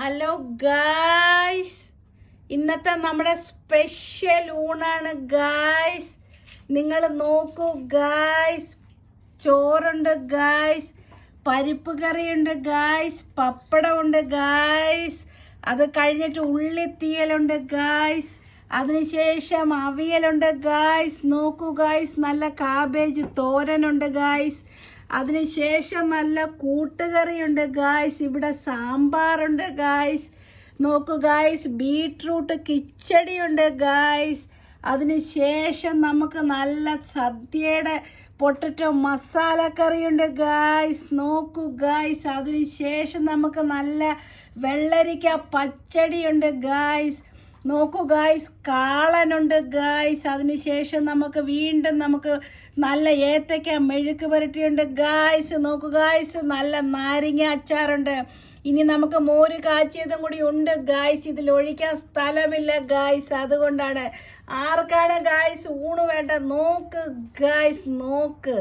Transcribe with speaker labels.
Speaker 1: Hello guys, ഇന്നത്തെ നമ്മുടെ special ഊണാണ് guys. നിങ്ങൾ നോക്കൂ ഗായ്സ്, ചോറുണ്ട് ഗായ്സ്, പരിപ്പ് കറിയുണ്ട് ഗായ്സ്, പപ്പടമുണ്ട് ഗായ്സ്, അത് കഴിഞ്ഞിട്ട് ഉള്ളിത്തീയലുണ്ട് ഗായ്സ്, അതിനുശേഷം അവിയലുണ്ട് ഗായ്സ്. നോക്കൂ ഗായ്സ്, നല്ല കാബേജ് തോരനുണ്ട് ഗായ്സ്, അതിനുശേഷം നല്ല കൂട്ടുകറിയുണ്ട് ഗായ്സ്, ഇവിടെ സാമ്പാറുണ്ട് ഗായ്സ്. നോക്കൂ ഗായ്സ്, ബീട്രൂട്ട് കിച്ചടിയുണ്ട് ഗായ്സ്. അതിനുശേഷം നമുക്ക് നല്ല സദ്യയുടെ പൊട്ടറ്റോ മസാല കറിയുണ്ട് ഗായ്സ്. നോക്കൂ ഗായ്സ്, അതിനുശേഷം നമുക്ക് നല്ല വെള്ളരിക്ക പച്ചടിയുണ്ട് ഗായ്സ്. നോക്കൂ ഗായ്സ്, കാളനുണ്ട് ഗായ്സ്. അതിനുശേഷം നമുക്ക് വീണ്ടും നല്ല ഏത്തയ്ക്ക മെഴുക്ക് പുരട്ടിയുണ്ട് ഗായ്സ്. നോക്കൂ ഗായ്സ്, നല്ല നാരങ്ങ അച്ചാറുണ്ട്. ഇനി നമുക്ക് മോര് കാച്ചിയതും കൂടി ഉണ്ട് ഗായ്സ്. ഇതിൽ ഒഴിക്കാൻ സ്ഥലമില്ല ഗായ്സ്, അതുകൊണ്ടാണ്. ആർക്കാണ് ഗായ്സ് ഊണ് വേണ്ട? നോക്ക് ഗായ്സ്, നോക്ക്.